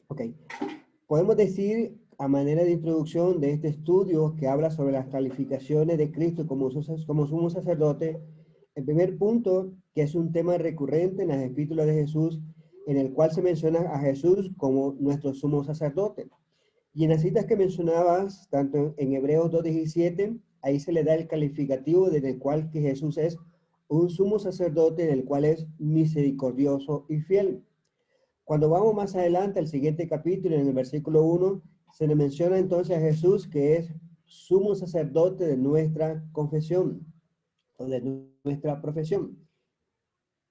Ok. Podemos decir, a manera de introducción de este estudio que habla sobre las calificaciones de Cristo como sumo sacerdote, el primer punto, que es un tema recurrente en las epístolas de Jesús, en el cual se menciona a Jesús como nuestro sumo sacerdote. Y en las citas que mencionabas, tanto en Hebreos 2:17, ahí se le da el calificativo desde el cual que Jesús es un sumo sacerdote en el cual es misericordioso y fiel. Cuando vamos más adelante al siguiente capítulo, en el versículo 1, se le menciona entonces a Jesús que es sumo sacerdote de nuestra confesión o de nuestra profesión.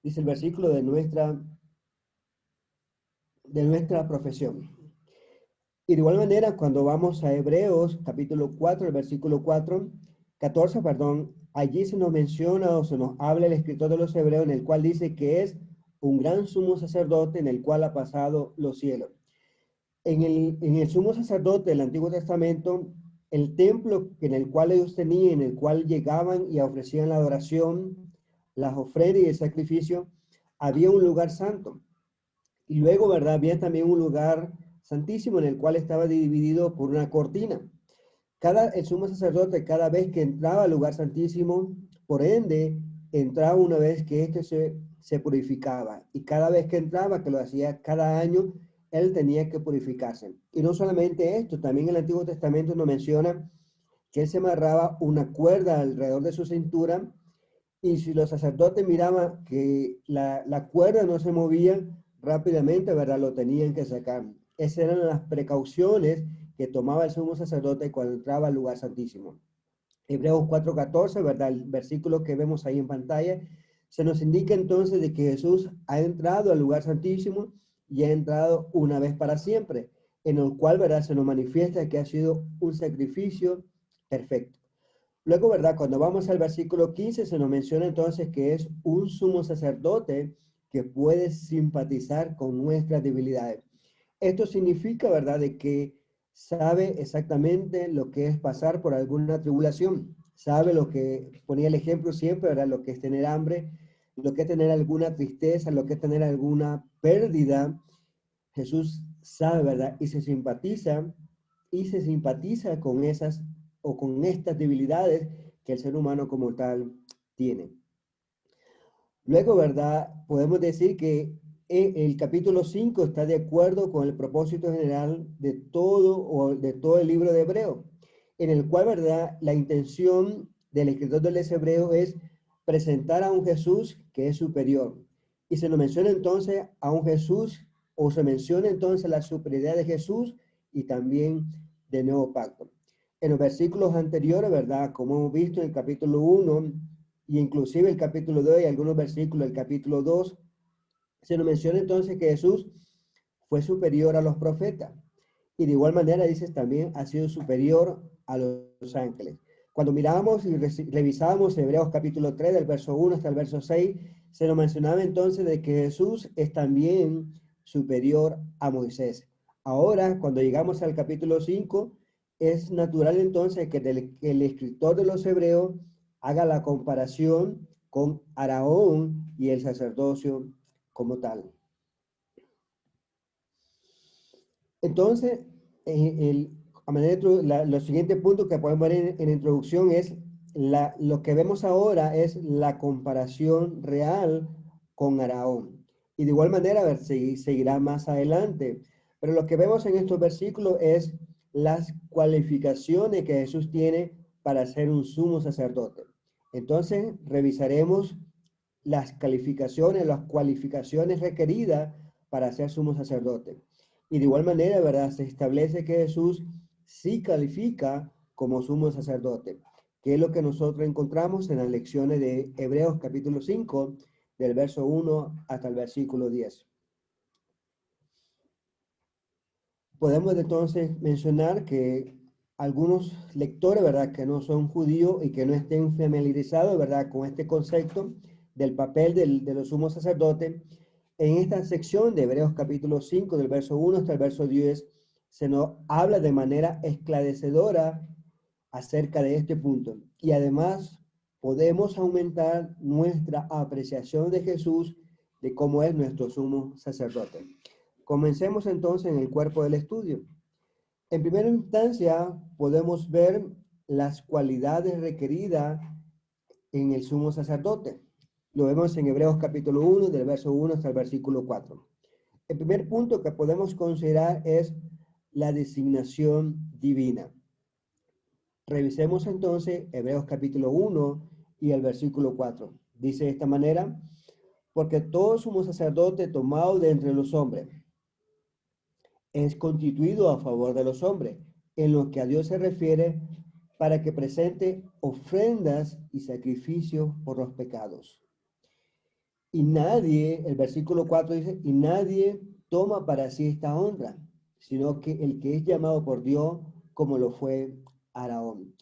Dice el versículo de nuestra profesión. Y de igual manera, cuando vamos a Hebreos, capítulo 4, el versículo 14, perdón, allí se nos menciona o se nos habla el escritor de los Hebreos en el cual dice que es un gran sumo sacerdote en el cual ha pasado los cielos. En el sumo sacerdote del Antiguo Testamento, el templo en el cual ellos tenían, en el cual llegaban y ofrecían la adoración, las ofrendas y el sacrificio, había un lugar santo. Y luego, ¿verdad? Había también un lugar santísimo en el cual estaba dividido por una cortina. El sumo sacerdote, cada vez que entraba al lugar santísimo, por ende, entraba una vez que éste se purificaba. Y cada vez que entraba, que lo hacía cada año, él tenía que purificarse. Y no solamente esto, también el Antiguo Testamento nos menciona que él se amarraba una cuerda alrededor de su cintura, y si los sacerdotes miraban que la cuerda no se movía rápidamente, ¿verdad? Lo tenían que sacar. Esas eran las precauciones que tomaba el sumo sacerdote cuando entraba al lugar santísimo. Hebreos 4:14, ¿verdad? El versículo que vemos ahí en pantalla, se nos indica entonces de que Jesús ha entrado al lugar santísimo y ha entrado una vez para siempre, en el cual, ¿verdad? Se nos manifiesta que ha sido un sacrificio perfecto. Luego, ¿verdad? Cuando vamos al versículo 15, se nos menciona entonces que es un sumo sacerdote que puede simpatizar con nuestras debilidades. Esto significa, ¿verdad?, de que sabe exactamente lo que es pasar por alguna tribulación. Sabe lo que, ponía el ejemplo siempre, ¿verdad?, lo que es tener hambre, lo que es tener alguna tristeza, lo que es tener alguna pérdida. Jesús sabe, ¿verdad? Y se simpatiza con esas o con estas debilidades que el ser humano como tal tiene. Luego, ¿verdad? Podemos decir que el capítulo 5 está de acuerdo con el propósito general de todo el libro de Hebreo, en el cual, ¿verdad? La intención del escritor del Hebreo es presentar a un Jesús que es superior. Y se nos menciona entonces a un Jesús, o se menciona entonces la superioridad de Jesús y también del nuevo pacto. En los versículos anteriores, ¿verdad? Como hemos visto en el capítulo 1, y inclusive el capítulo 2 y algunos versículos del capítulo 2, se nos menciona entonces que Jesús fue superior a los profetas. Y de igual manera, dices, también ha sido superior a los ángeles. Cuando mirábamos y revisábamos Hebreos capítulo 3, del verso 1 hasta el verso 6, se nos mencionaba entonces de que Jesús es también superior a Moisés. Ahora, cuando llegamos al capítulo 5, es natural entonces que el escritor de los Hebreos haga la comparación con Aarón y el sacerdocio como tal. Entonces, a manera de los siguientes puntos que podemos ver en la introducción es lo que vemos ahora es la comparación real con Aarón. Y de igual manera, a ver, seguirá más adelante. Pero lo que vemos en estos versículos es las cualificaciones que Jesús tiene para ser un sumo sacerdote. Entonces, revisaremos las cualificaciones requeridas para ser sumo sacerdote. Y de igual manera, ¿verdad? Se establece que Jesús sí califica como sumo sacerdote, que es lo que nosotros encontramos en las lecciones de Hebreos capítulo 5, del verso 1 hasta el versículo 10. Podemos entonces mencionar que algunos lectores, ¿verdad?, que no son judíos y que no estén familiarizados, ¿verdad?, con este concepto del papel de los sumos sacerdotes, en esta sección de Hebreos capítulo 5, del verso 1 hasta el verso 10, se nos habla de manera esclarecedora acerca de este punto. Y además podemos aumentar nuestra apreciación de Jesús, de cómo es nuestro sumo sacerdote. Comencemos entonces en el cuerpo del estudio. En primera instancia, podemos ver las cualidades requeridas en el sumo sacerdote. Lo vemos en Hebreos capítulo 1, del verso 1 hasta el versículo 4. El primer punto que podemos considerar es la designación divina. Revisemos entonces Hebreos capítulo 1 y el versículo 4. Dice de esta manera: porque todo sumo sacerdote tomado de entre los hombres es constituido a favor de los hombres, en lo que a Dios se refiere, para que presente ofrendas y sacrificios por los pecados. Y nadie, el versículo 4 dice, y nadie toma para sí esta honra, sino que el que es llamado por Dios, como lo fue Aarón.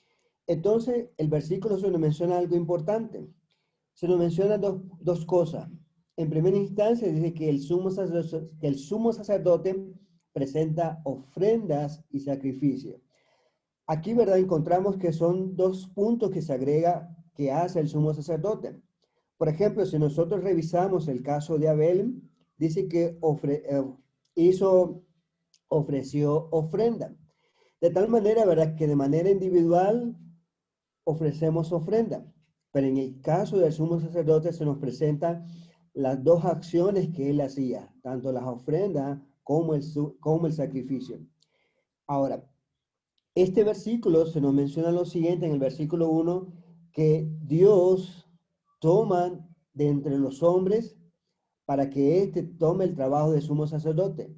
Entonces, el versículo se nos menciona algo importante. Se nos menciona dos cosas. En primera instancia, dice que el sumo sacerdote presenta ofrendas y sacrificios. Aquí, ¿verdad? Encontramos que son dos puntos que se agrega que hace el sumo sacerdote. Por ejemplo, si nosotros revisamos el caso de Abel, dice que ofreció ofrenda. De tal manera, ¿verdad? Que de manera individual ofrecemos ofrenda. Pero en el caso del sumo sacerdote se nos presentan las dos acciones que él hacía, tanto las ofrendas como el sacrificio. Ahora, este versículo se nos menciona lo siguiente en el versículo 1, que Dios toma de entre los hombres para que éste tome el trabajo de sumo sacerdote.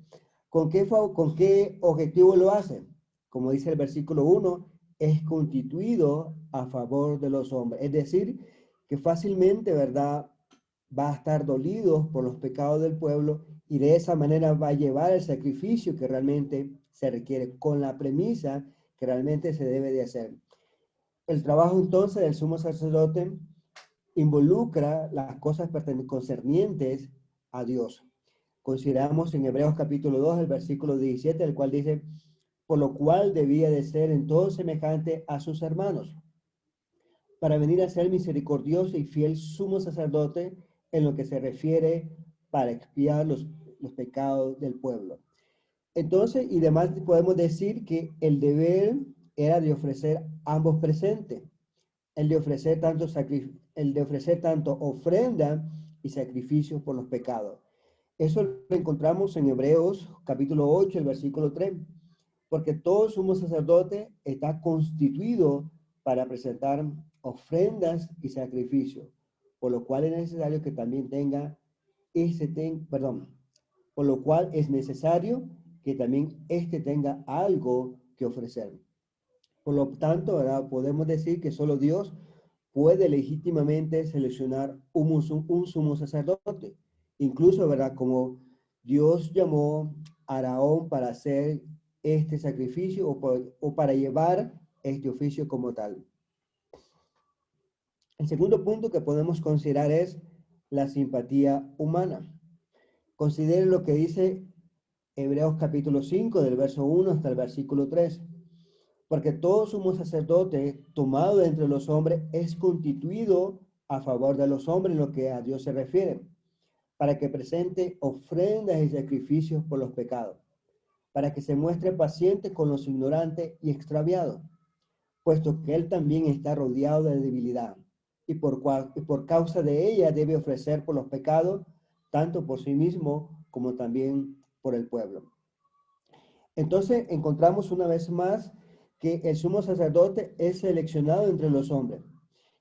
¿Con qué objetivo lo hace? Como dice el versículo 1, es constituido a favor de los hombres. Es decir, que fácilmente, ¿verdad?, va a estar dolido por los pecados del pueblo y de esa manera va a llevar el sacrificio que realmente se requiere, con la premisa que realmente se debe de hacer. El trabajo entonces del sumo sacerdote involucra las cosas concernientes a Dios. Consideramos en Hebreos capítulo 2, el versículo 17, el cual dice, por lo cual debía de ser en todo semejante a sus hermanos, para venir a ser misericordioso y fiel sumo sacerdote en lo que se refiere para expiar los pecados del pueblo. Entonces, y demás podemos decir que el deber era de ofrecer ambos presentes, el de ofrecer tanto ofrenda y sacrificios por los pecados. Eso lo encontramos en Hebreos capítulo 8, el versículo 3, porque todo sumo sacerdote está constituido para presentar ofrendas y sacrificios, por lo cual es necesario que también por lo cual es necesario que también tenga algo que ofrecer. Por lo tanto, ¿verdad?, podemos decir que solo Dios puede legítimamente seleccionar un sumo sacerdote. Incluso, ¿verdad?, como Dios llamó a Aarón para hacer este sacrificio o para llevar este oficio como tal. El segundo punto que podemos considerar es la simpatía humana. Considere lo que dice Hebreos capítulo 5, del verso 1 hasta el versículo 3. Porque todo sumo sacerdote tomado de entre los hombres es constituido a favor de los hombres en lo que a Dios se refiere, para que presente ofrendas y sacrificios por los pecados, para que se muestre paciente con los ignorantes y extraviados, puesto que él también está rodeado de debilidad, y por causa de ella debe ofrecer por los pecados, tanto por sí mismo como también por el pueblo. Entonces encontramos una vez más que el sumo sacerdote es seleccionado entre los hombres.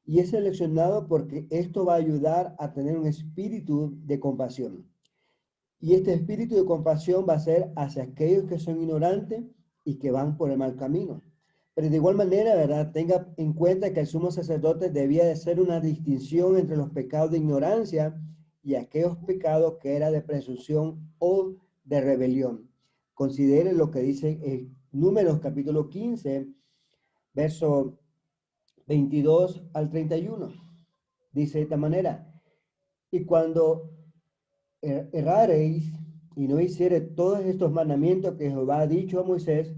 Y es seleccionado porque esto va a ayudar a tener un espíritu de compasión. Y este espíritu de compasión va a ser hacia aquellos que son ignorantes y que van por el mal camino. Pero de igual manera, ¿verdad?, tenga en cuenta que el sumo sacerdote debía de hacer una distinción entre los pecados de ignorancia y aquellos pecados que era de presunción o de rebelión. Considere lo que dice Números capítulo 15, verso 22 al 31. Dice de esta manera, y cuando errareis y no hiciere todos estos mandamientos que Jehová ha dicho a Moisés,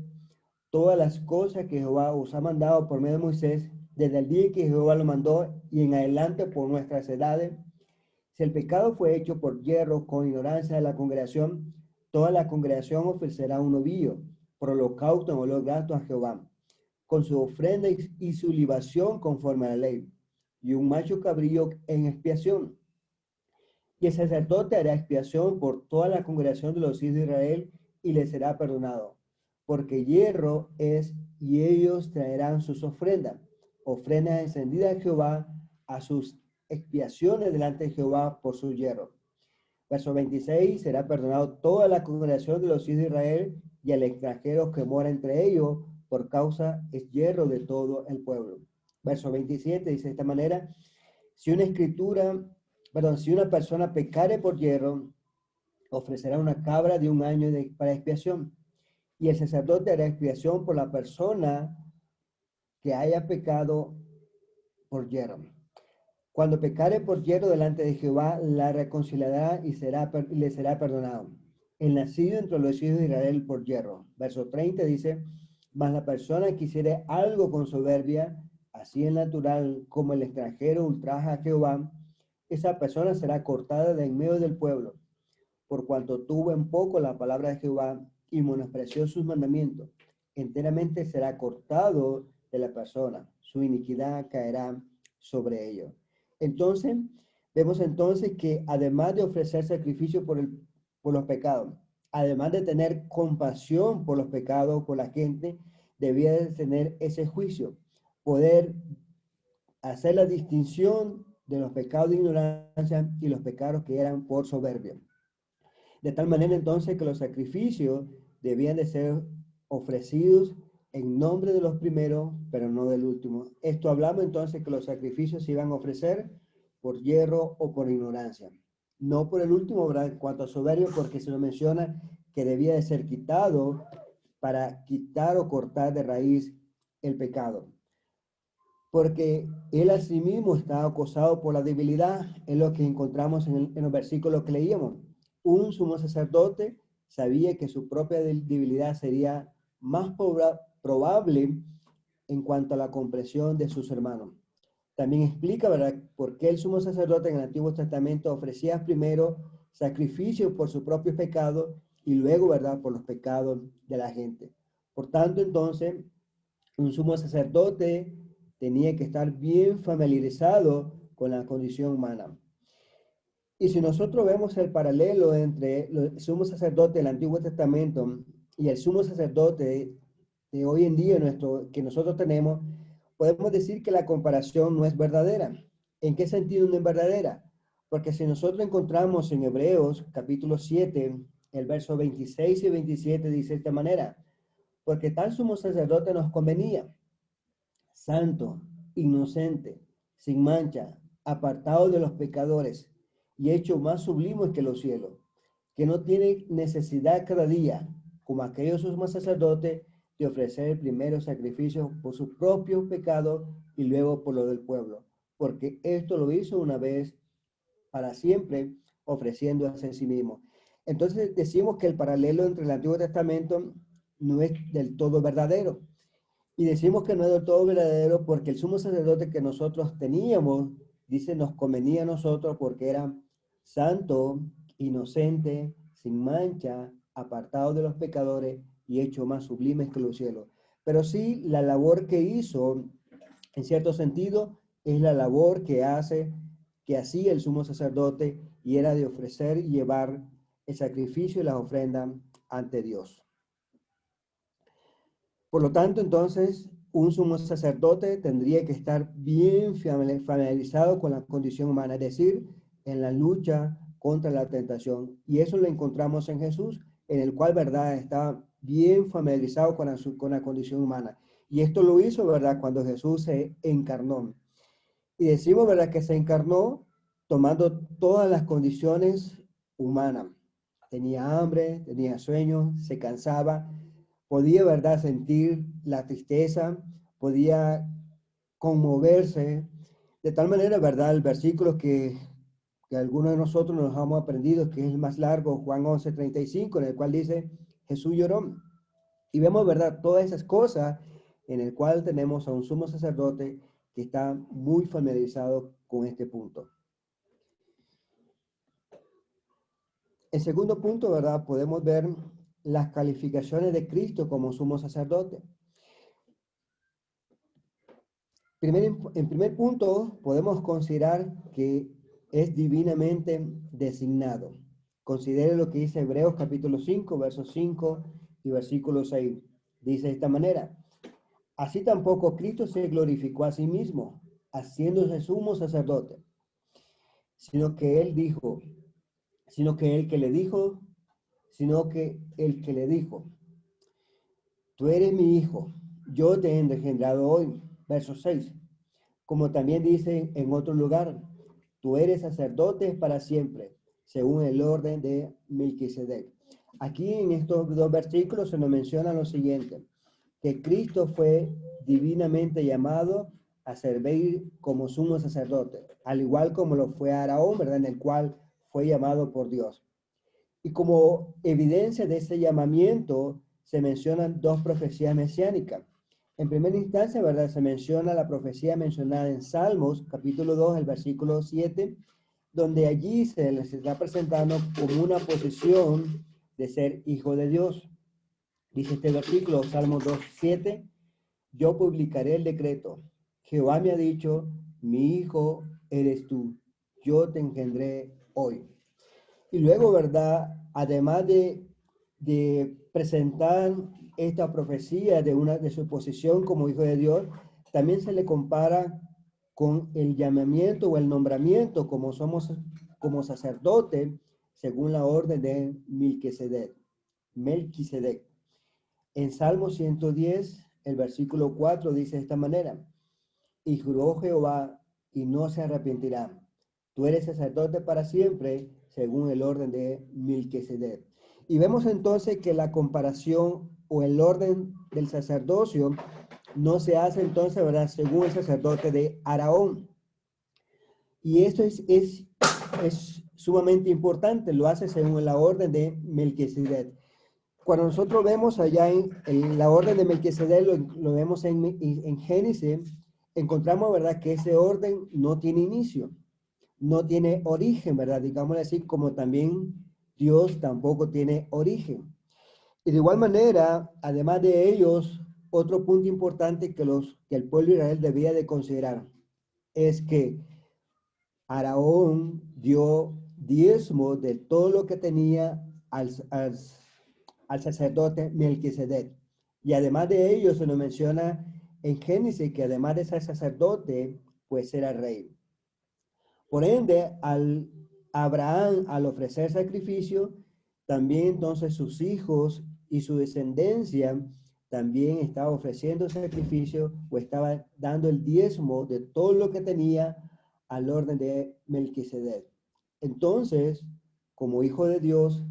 todas las cosas que Jehová os ha mandado por medio de Moisés, desde el día que Jehová lo mandó y en adelante por nuestras edades, si el pecado fue hecho por hierro con ignorancia de la congregación, Toda la congregación ofrecerá un novillo por holocausto en olor grato a Jehová, con su ofrenda y su libación conforme a la ley, y un macho cabrío en expiación. Y el sacerdote hará expiación por toda la congregación de los hijos de Israel y le será perdonado, porque hierro es, y ellos traerán sus ofrendas, ofrendas encendidas a Jehová, a sus expiaciones delante de Jehová por su hierro. Verso 26, será perdonado toda la congregación de los hijos de Israel y al extranjero que mora entre ellos, por causa es hierro de todo el pueblo. Verso 27 dice de esta manera, si una si una persona pecare por hierro, ofrecerá una cabra de un año para expiación. Y el sacerdote hará expiación por la persona que haya pecado por hierro. Cuando pecare por hierro delante de Jehová, la reconciliará y le será perdonado. El nacido entre los hijos de Israel por hierro. Verso 30 dice, mas la persona que hiciere algo con soberbia, así el natural como el extranjero ultraja a Jehová, esa persona será cortada de en medio del pueblo, por cuanto tuvo en poco la palabra de Jehová y menospreció sus mandamientos. Enteramente será cortado de la persona, su iniquidad caerá sobre ellos. Entonces, vemos entonces que además de ofrecer sacrificio por los pecados, además de tener compasión por los pecados, por la gente, debía de tener ese juicio, poder hacer la distinción de los pecados de ignorancia y los pecados que eran por soberbia. De tal manera entonces que los sacrificios debían de ser ofrecidos en nombre de los primeros, pero no del último. Esto hablamos entonces que los sacrificios se iban a ofrecer por hierro o por ignorancia. No por el último, ¿verdad? En cuanto a soberbio, porque se nos menciona que debía de ser quitado para quitar o cortar de raíz el pecado. Porque él asimismo está acosado por la debilidad, es lo que encontramos en los versículos que leíamos. Un sumo sacerdote sabía que su propia debilidad sería más probable en cuanto a la comprensión de sus hermanos. También explica, ¿verdad?, por qué el sumo sacerdote en el Antiguo Testamento ofrecía primero sacrificios por sus propios pecados y luego, ¿verdad?, por los pecados de la gente. Por tanto, entonces, un sumo sacerdote tenía que estar bien familiarizado con la condición humana. Y si nosotros vemos el paralelo entre el sumo sacerdote del Antiguo Testamento y el sumo sacerdote de hoy en día que nosotros tenemos, podemos decir que la comparación no es verdadera. ¿En qué sentido no es verdadera? Porque si nosotros encontramos en Hebreos capítulo 7, el verso 26 y 27 dice de esta manera, porque tal sumo sacerdote nos convenía, santo, inocente, sin mancha, apartado de los pecadores y hecho más sublime que los cielos, que no tiene necesidad cada día, como aquellos sumos sacerdotes, de ofrecer el primero sacrificio por su propio pecado y luego por lo del pueblo, porque esto lo hizo una vez para siempre, ofreciendo a sí mismo. Entonces decimos que el paralelo entre el Antiguo Testamento no es del todo verdadero. Y decimos que no es del todo verdadero porque el sumo sacerdote que nosotros teníamos, dice, nos convenía a nosotros porque era santo, inocente, sin mancha, apartado de los pecadores y hecho más sublimes que los cielos. Pero sí, la labor que hizo, en cierto sentido, es la labor que hacía el sumo sacerdote y era de ofrecer y llevar el sacrificio y las ofrendas ante Dios. Por lo tanto, entonces, un sumo sacerdote tendría que estar bien familiarizado con la condición humana, es decir, en la lucha contra la tentación. Y eso lo encontramos en Jesús, en el cual, ¿verdad?, estaba bien familiarizado con la condición humana. Y esto lo hizo, ¿verdad?, cuando Jesús se encarnó. Y decimos, ¿verdad?, que se encarnó tomando todas las condiciones humanas. Tenía hambre, tenía sueño, se cansaba, podía, ¿verdad?, sentir la tristeza, podía conmoverse. De tal manera, ¿verdad?, el versículo que algunos de nosotros nos hemos aprendido, que es el más largo, Juan 11:35, en el cual dice, Jesús lloró. Y vemos, ¿verdad?, todas esas cosas en el cual tenemos a un sumo sacerdote que está muy familiarizado con este punto. En segundo punto, ¿verdad? Podemos ver las calificaciones de Cristo como sumo sacerdote. En primer punto, podemos considerar que es divinamente designado. Considere lo que dice Hebreos capítulo 5, versos 5 y versículo 6. Dice de esta manera: así tampoco Cristo se glorificó a sí mismo, haciéndose sumo sacerdote, sino que él dijo, sino que el que le dijo, sino que el que le dijo, tú eres mi hijo, yo te he engendrado hoy. Verso 6. Como también dice en otro lugar, tú eres sacerdote para siempre, según el orden de Melquisedec. Aquí en estos dos versículos se nos menciona lo siguiente: que Cristo fue divinamente llamado a servir como sumo sacerdote, al igual como lo fue Aarón, ¿verdad? En el cual fue llamado por Dios. Y como evidencia de ese llamamiento se mencionan dos profecías mesiánicas. En primera instancia, ¿verdad? Se menciona la profecía mencionada en Salmos, capítulo 2, el versículo 7, donde allí se les está presentando como una posición de ser hijo de Dios. Dice este versículo, Salmos 2, 7, yo publicaré el decreto. Jehová me ha dicho, mi hijo eres tú, yo te engendré hoy. Y luego, ¿verdad? Además de presentar esta profecía de su posición como hijo de Dios, también se le compara con el llamamiento o el nombramiento como sacerdote según la orden de Melquisedec. En Salmo 110, el versículo 4 dice de esta manera: y juró Jehová y no se arrepentirá. Tú eres sacerdote para siempre, según el orden de Melquisedec. Y vemos entonces que la comparación o el orden del sacerdocio no se hace entonces, ¿verdad?, según el sacerdote de Aarón. Y esto es sumamente importante, lo hace según la orden de Melquisedec. Cuando nosotros vemos allá en la orden de Melquisedec, lo vemos en Génesis, encontramos, ¿verdad?, que ese orden no tiene inicio, no tiene origen, ¿verdad? Digamos así, como también Dios tampoco tiene origen. Y de igual manera, además de ellos, otro punto importante que el pueblo de Israel debía de considerar es que Aarón dio diezmo de todo lo que tenía al sacerdote Melquisedec. Y además de ello, se nos menciona en Génesis que además de ser sacerdote, pues era rey. Por ende, Abraham, al ofrecer sacrificio, también entonces sus hijos y su descendencia también estaba ofreciendo sacrificio o estaba dando el diezmo de todo lo que tenía al orden de Melquisedec. Entonces, como hijo de Dios,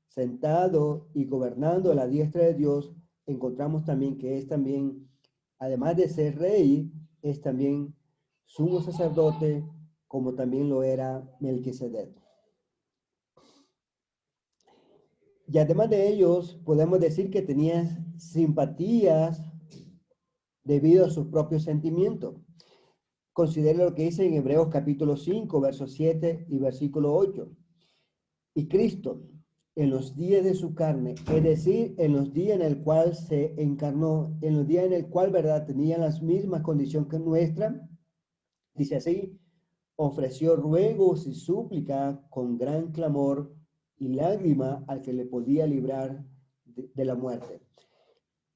sentado y gobernando a la diestra de Dios, encontramos también que es también, además de ser rey, es también sumo sacerdote, como también lo era Melquisedec. Y además de ellos, podemos decir que tenía simpatías debido a sus propios sentimientos. Considere lo que dice en Hebreos capítulo 5, verso 7 y versículo 8. Y Cristo, en los días de su carne, es decir, en los días en el cual se encarnó, en los días en el cual, ¿verdad?, tenía las mismas condiciones que nuestra, dice así: ofreció ruegos y súplica con gran clamor y lágrima al que le podía librar de la muerte.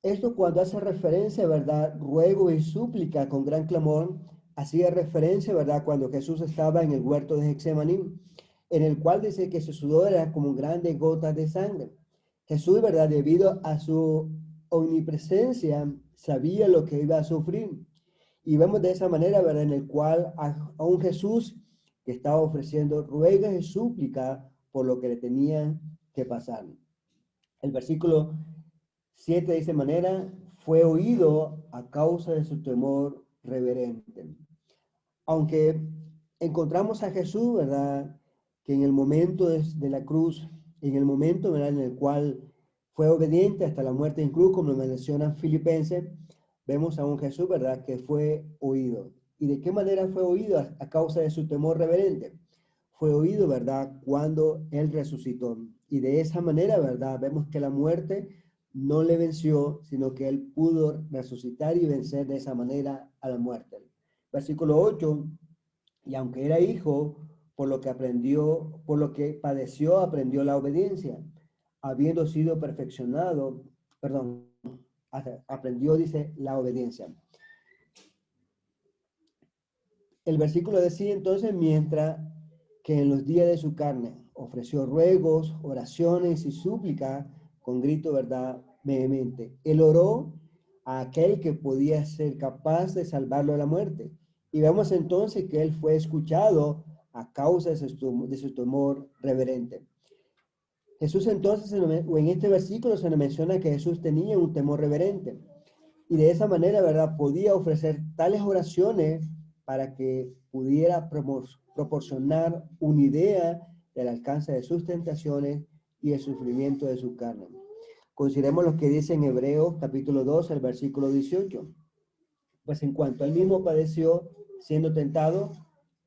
Esto cuando hace referencia, ¿verdad?, ruego y súplica con gran clamor, hacía referencia, ¿verdad?, cuando Jesús estaba en el huerto de Getsemaní, en el cual dice que su sudor era como grandes gotas de sangre. Jesús, ¿verdad?, debido a su omnipresencia, sabía lo que iba a sufrir. Y vemos de esa manera, ¿verdad?, en el cual a un Jesús que estaba ofreciendo ruegas y súplica por lo que le tenían que pasar. El versículo 7 de esa manera: fue oído a causa de su temor reverente. Aunque encontramos a Jesús, ¿verdad?, que en el momento de la cruz, en el momento, ¿verdad?, en el cual fue obediente hasta la muerte en cruz, como lo mencionan Filipenses, vemos a un Jesús, ¿verdad?, que fue oído. ¿Y de qué manera fue oído? A causa de su temor reverente. fue oído, ¿verdad?, cuando Él resucitó. Y de esa manera, ¿verdad?, vemos que la muerte no le venció, sino que Él pudo resucitar y vencer de esa manera a la muerte. Versículo 8, y aunque era hijo, por lo que aprendió, por lo que padeció, aprendió la obediencia, habiendo sido perfeccionado, perdón, aprendió, dice, la obediencia. El versículo decía entonces, mientras que en los días de su carne ofreció ruegos, oraciones y súplicas con grito, ¿verdad?, vehemente. Él oró a aquel que podía ser capaz de salvarlo de la muerte. Y vemos entonces que él fue escuchado a causa de su temor reverente. Jesús entonces, en este versículo se nos menciona que Jesús tenía un temor reverente. Y de esa manera, ¿verdad?, podía ofrecer tales oraciones para que pudiera proporcionar una idea del alcance de sus tentaciones y el sufrimiento de su carne. Consideremos lo que dice en Hebreos capítulo 2, el versículo 18. Pues en cuanto él mismo padeció siendo tentado,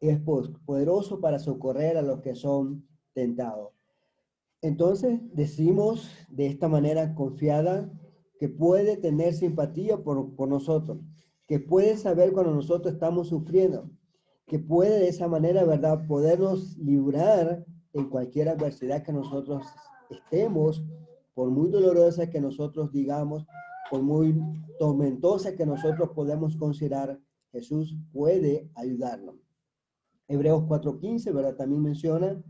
es poderoso para socorrer a los que son tentados. Entonces decimos de esta manera confiada que puede tener simpatía por nosotros, que puede saber cuando nosotros estamos sufriendo, que puede de esa manera, ¿verdad?, podernos librar en cualquier adversidad que nosotros estemos, por muy dolorosa que nosotros digamos, por muy tormentosa que nosotros podemos considerar, Jesús puede ayudarnos. Hebreos 4:15, ¿verdad?, también menciona,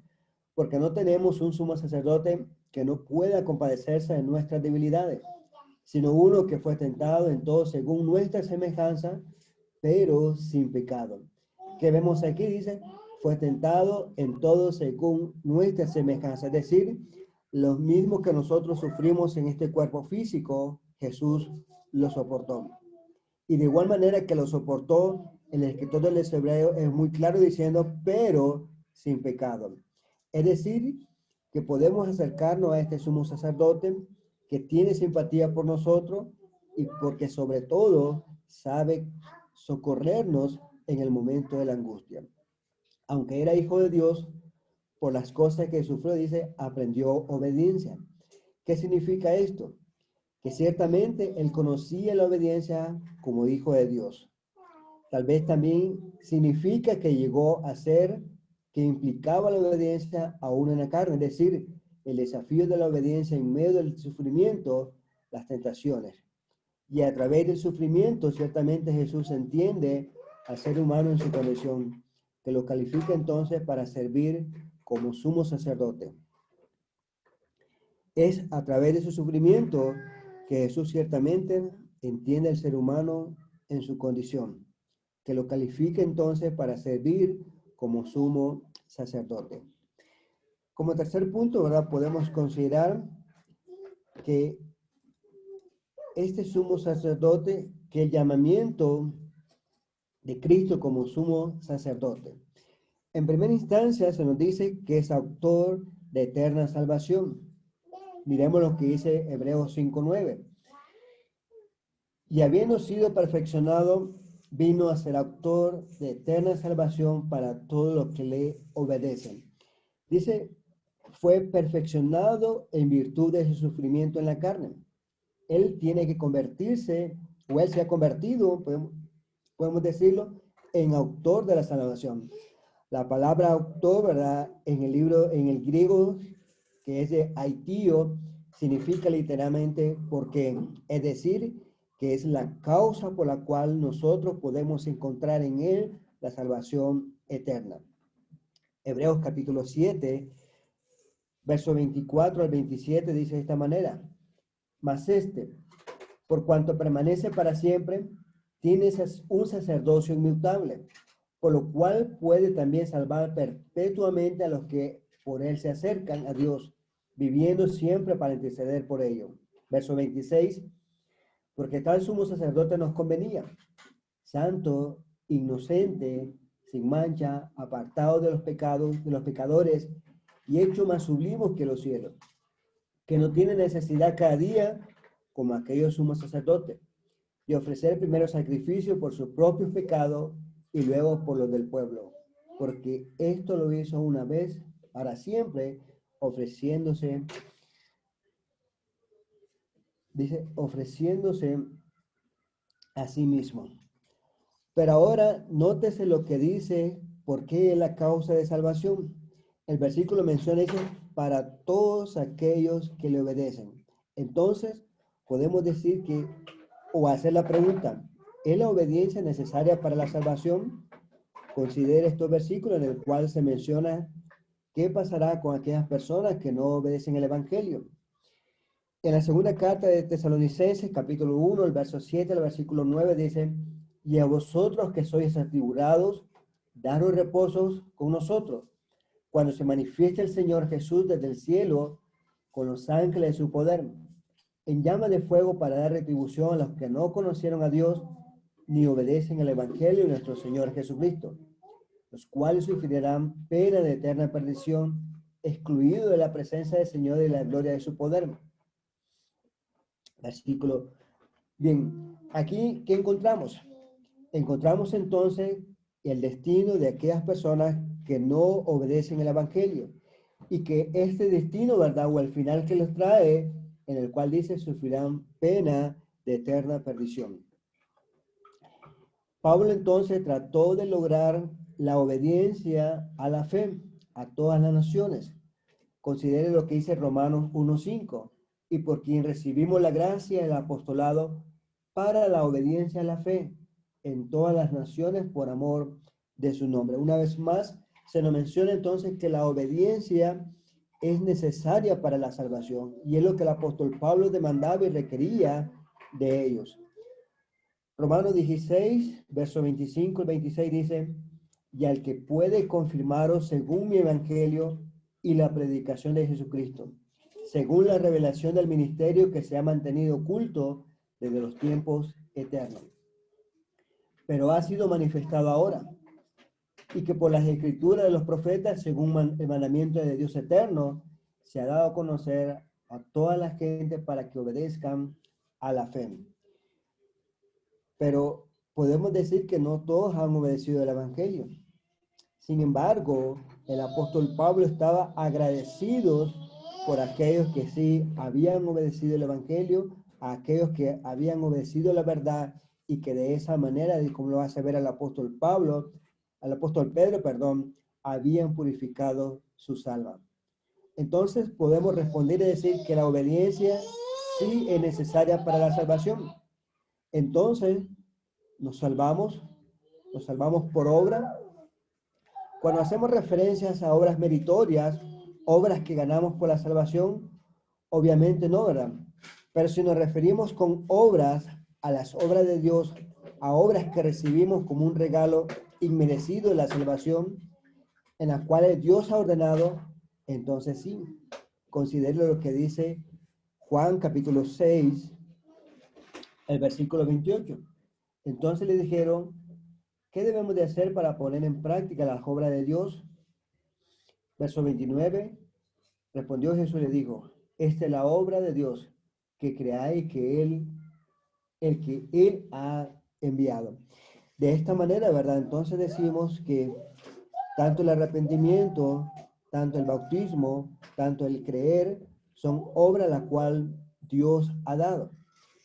porque no tenemos un sumo sacerdote que no pueda compadecerse de nuestras debilidades, sino uno que fue tentado en todo según nuestra semejanza, pero sin pecado. ¿Qué vemos aquí? Dice, fue tentado en todo según nuestra semejanza, es decir, los mismos que nosotros sufrimos en este cuerpo físico, Jesús lo soportó. Y de igual manera que lo soportó, el escritor de los Hebreos es muy claro diciendo, pero sin pecado. Es decir, que podemos acercarnos a este sumo sacerdote que tiene simpatía por nosotros y porque sobre todo sabe socorrernos en el momento de la angustia. Aunque era hijo de Dios, por las cosas que sufrió, dice, aprendió obediencia. ¿Qué significa esto? Que ciertamente él conocía la obediencia como hijo de Dios. Tal vez también significa que llegó a ser, que implicaba la obediencia aún en la carne, es decir, el desafío de la obediencia en medio del sufrimiento, las tentaciones. Y a través del sufrimiento, ciertamente Jesús entiende al ser humano en su condición, que lo califica entonces para servir como sumo sacerdote. Es a través de su sufrimiento que Jesús ciertamente entiende al ser humano en su condición, que lo califica entonces para servir como sumo sacerdote. Como tercer punto, ¿verdad?, podemos considerar que este sumo sacerdote, que el llamamiento de Cristo como sumo sacerdote. En primera instancia se nos dice que es autor de eterna salvación. Miremos lo que dice Hebreos 5:9. Y habiendo sido perfeccionado, vino a ser autor de eterna salvación para todos los que le obedecen. Dice, fue perfeccionado en virtud de su sufrimiento en la carne. Él tiene que convertirse, o él se ha convertido, podemos decirlo, en autor de la salvación. La palabra autor, ¿verdad?, en el griego, que es de haitio, significa literalmente porque, es decir, que es la causa por la cual nosotros podemos encontrar en él la salvación eterna. Hebreos capítulo 7, verso 24 al 27 dice de esta manera, mas por cuanto permanece para siempre, tiene un sacerdocio inmutable, por lo cual puede también salvar perpetuamente a los que por él se acercan a Dios, viviendo siempre para interceder por ellos. Verso 26, porque tal sumo sacerdote nos convenía, santo, inocente, sin mancha, apartado de los pecados, de los pecadores, y hecho más sublime que los cielos, que no tiene necesidad cada día, como aquellos sumos sacerdotes, de ofrecer primero sacrificio por sus propios pecados y luego por los del pueblo. porque esto lo hizo una vez para siempre, ofreciéndose, dice, ofreciéndose a sí mismo. Pero ahora nótese lo que dice, ¿por qué es la causa de salvación? El versículo menciona eso para todos aquellos que le obedecen. Entonces, podemos decir que, o hacer la pregunta, ¿es la obediencia necesaria para la salvación? Considere estos versículos en el cual se menciona qué pasará con aquellas personas que no obedecen el Evangelio. En la segunda carta de Tesalonicenses, capítulo 1, el verso 7 al versículo 9 dice, y a vosotros que sois atribulados, daros reposo con nosotros, cuando se manifieste el Señor Jesús desde el cielo, con los ángeles de su poder, en llama de fuego para dar retribución a los que no conocieron a Dios, ni obedecen al Evangelio de nuestro Señor Jesucristo, los cuales sufrirán pena de eterna perdición, excluidos de la presencia del Señor y de la gloria de su poder. Versículo. Bien, aquí, ¿qué encontramos? Encontramos entonces el destino de aquellas personas que no obedecen el Evangelio y que este destino, ¿verdad? O el final que les trae, en el cual dice, sufrirán pena de eterna perdición. Pablo entonces trató de lograr la obediencia a la fe a todas las naciones. Considere lo que dice Romanos 1:5, y por quien recibimos la gracia del apostolado para la obediencia a la fe en todas las naciones por amor de su nombre. Una vez más, se nos menciona entonces que la obediencia es necesaria para la salvación y es lo que el apóstol Pablo demandaba y requería de ellos. Romanos 16, verso 25 y 26 dice, y al que puede confirmaros según mi evangelio y la predicación de Jesucristo, según la revelación del ministerio que se ha mantenido oculto desde los tiempos eternos, pero ha sido manifestado ahora, y que por las escrituras de los profetas, según el mandamiento de Dios eterno, se ha dado a conocer a toda la gente para que obedezcan a la fe. Pero podemos decir que no todos han obedecido el Evangelio. Sin embargo, el apóstol Pablo estaba agradecido por aquellos que sí habían obedecido el Evangelio, a aquellos que habían obedecido la verdad y que de esa manera, como lo hace ver al apóstol Pablo, al apóstol Pedro, perdón, habían purificado sus almas. Entonces podemos responder y decir que la obediencia sí es necesaria para la salvación. Entonces, nos salvamos por obra. Cuando hacemos referencias a obras meritorias, obras que ganamos por la salvación, obviamente no, ¿verdad? Pero si nos referimos con obras a las obras de Dios, a obras que recibimos como un regalo inmerecido de la salvación, en las cuales Dios ha ordenado, entonces sí, considero lo que dice Juan capítulo 6, el versículo 28. Entonces le dijeron, ¿qué debemos de hacer para poner en práctica las obras de Dios? Verso 29, respondió Jesús y le dijo, esta es la obra de Dios, que creáis que el que Él ha enviado. De esta manera, ¿verdad? Entonces decimos que tanto el arrepentimiento, tanto el bautismo, tanto el creer, son obras la cual Dios ha dado.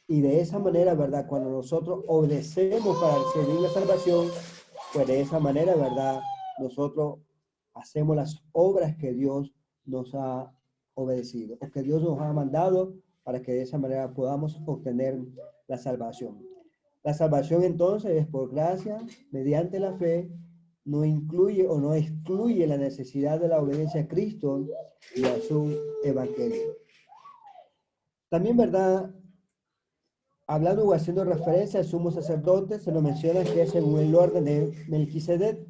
Y de esa manera, ¿verdad? Cuando nosotros obedecemos para recibir la salvación, pues de esa manera, ¿verdad? Nosotros hacemos las obras que Dios nos ha obedecido, o que Dios nos ha mandado para que de esa manera podamos obtener la salvación. La salvación entonces es por gracia, mediante la fe, no incluye o no excluye la necesidad de la obediencia a Cristo y a su evangelio. También, ¿verdad? Hablando o haciendo referencia al sumo sacerdote, se nos menciona que es según el orden de Melquisedec.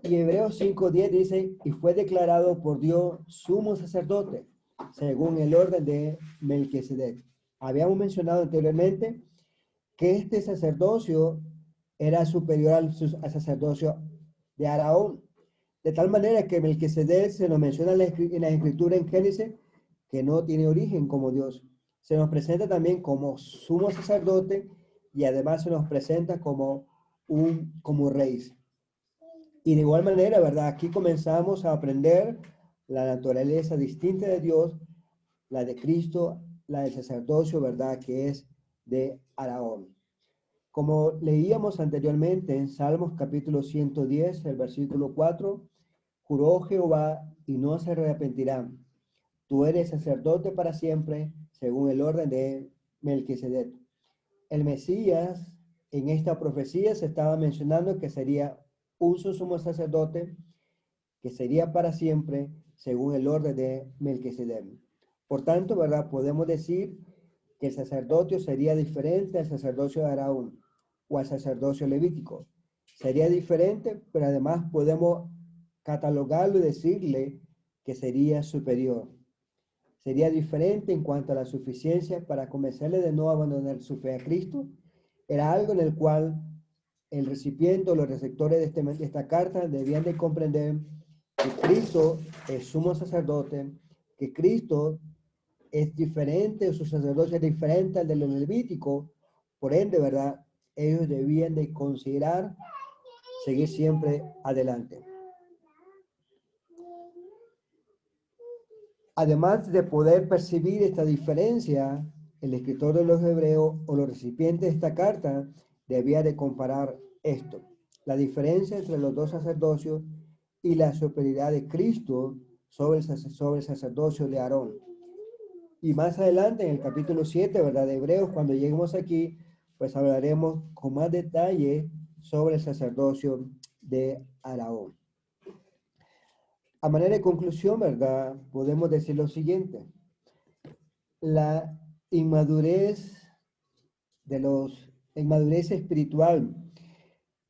Y Hebreos 5:10 dice, y fue declarado por Dios sumo sacerdote, según el orden de Melquisedec. Habíamos mencionado anteriormente que este sacerdocio era superior al sacerdocio de Aarón. De tal manera que Melquisedec se nos menciona en la escritura en Génesis que no tiene origen como Dios. Se nos presenta también como sumo sacerdote y además se nos presenta como rey. Y de igual manera, ¿verdad? Aquí comenzamos a aprender la naturaleza distinta de Dios, la de Cristo, la del sacerdocio, ¿verdad? Que es de Aarón. Como leíamos anteriormente en Salmos capítulo 110, el versículo 4, juró Jehová y no se arrepentirá. Tú eres sacerdote para siempre, según el orden de Melquisedec. El Mesías, en esta profecía se estaba mencionando que sería un sumo sacerdote, que sería para siempre, según el orden de Melquisedec. Por tanto, ¿verdad? Podemos decir que el sacerdocio sería diferente al sacerdocio de Aarón o al sacerdocio levítico. Sería diferente, pero además podemos catalogarlo y decirle que sería superior. Sería diferente en cuanto a la suficiencia para convencerle de no abandonar su fe a Cristo. Era algo en el cual el recipiente o los receptores de esta carta debían de comprender que Cristo es sumo sacerdote, que Cristo es diferente, su sacerdocio es diferente al de los levíticos, por ende, ¿verdad? Ellos debían de considerar seguir siempre adelante. Además de poder percibir esta diferencia, el escritor de los Hebreos o los recipientes de esta carta debía de comparar esto, la diferencia entre los dos sacerdocios y la superioridad de Cristo sobre el sacerdocio de Aarón. Y más adelante, en el capítulo 7, ¿verdad? De Hebreos, cuando lleguemos aquí, pues hablaremos con más detalle sobre el sacerdocio de Aarón. A manera de conclusión, ¿verdad? Podemos decir lo siguiente. La inmadurez espiritual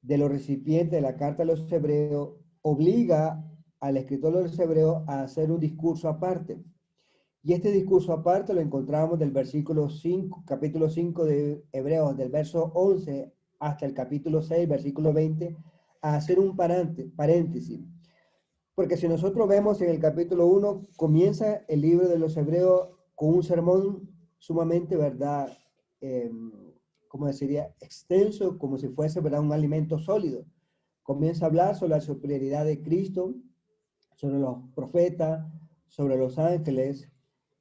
de los recipientes de la carta a los hebreos obliga al escritor de los hebreos a hacer un discurso aparte. Y este discurso aparte lo encontramos del versículo 5, capítulo 5 de Hebreos, del verso 11 hasta el capítulo 6, versículo 20, a hacer un paréntesis. Porque si nosotros vemos en el capítulo 1, comienza el libro de los Hebreos con un sermón sumamente, ¿verdad? ¿Cómo decía? Extenso, como si fuese, ¿verdad? Un alimento sólido. Comienza a hablar sobre la superioridad de Cristo, sobre los profetas, sobre los ángeles,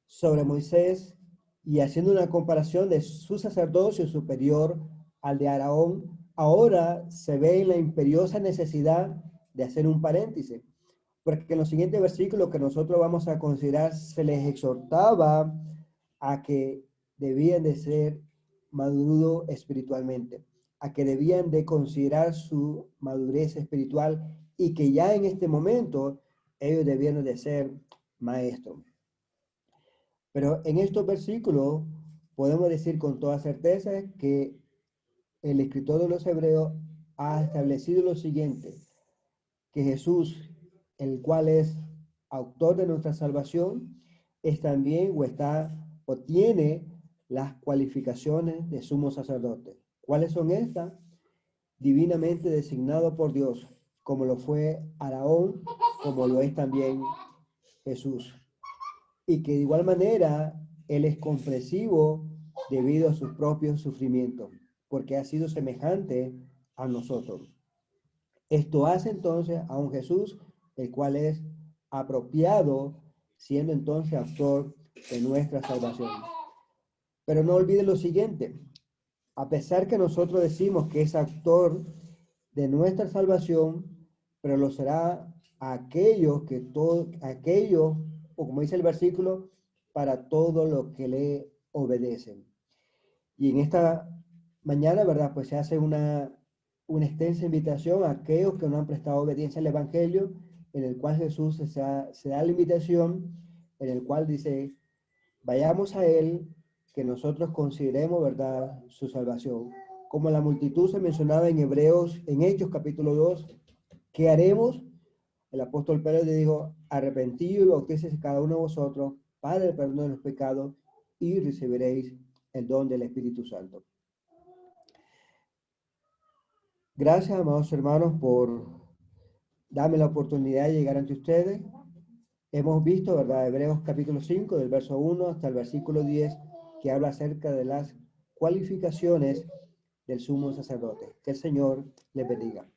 sobre Moisés, y haciendo una comparación de su sacerdocio superior al de Aarón, ahora se ve en la imperiosa necesidad de hacer un paréntesis. Porque en los siguientes versículos que nosotros vamos a considerar, se les exhortaba a que debían de ser maduros espiritualmente, a que debían de considerar su madurez espiritual y que ya en este momento ellos debían de ser maestros. Pero en estos versículos podemos decir con toda certeza que el escritor de los Hebreos ha establecido lo siguiente, que Jesús, el cual es autor de nuestra salvación, es también o tiene las cualificaciones de sumo sacerdote. ¿Cuáles son estas? Divinamente designado por Dios, como lo fue Aarón, como lo es también Jesús. Y que de igual manera Él es comprensivo debido a sus propios sufrimientos, porque ha sido semejante a nosotros. Esto hace entonces a un Jesús, el cual es apropiado, siendo entonces autor de nuestra salvación. Pero no olvide lo siguiente, a pesar que nosotros decimos que es autor de nuestra salvación, pero lo será aquellos, o como dice el versículo, para todo lo que le obedecen. Y en esta mañana, ¿verdad? Pues se hace una extensa invitación a aquellos que no han prestado obediencia al Evangelio, en el cual Jesús se da la invitación, en el cual dice, vayamos a Él, que nosotros consideremos, ¿verdad?, su salvación. Como la multitud se mencionaba en en Hechos capítulo 2, ¿qué haremos? El apóstol Pedro le dijo, arrepentido y bautícese cada uno de vosotros para el perdón de los pecados y recibiréis el don del Espíritu Santo. Gracias, amados hermanos, por darme la oportunidad de llegar ante ustedes. Hemos visto, ¿verdad?, Hebreos capítulo 5, del verso 1 hasta el versículo 10, que habla acerca de las cualificaciones del sumo sacerdote. Que el Señor les bendiga.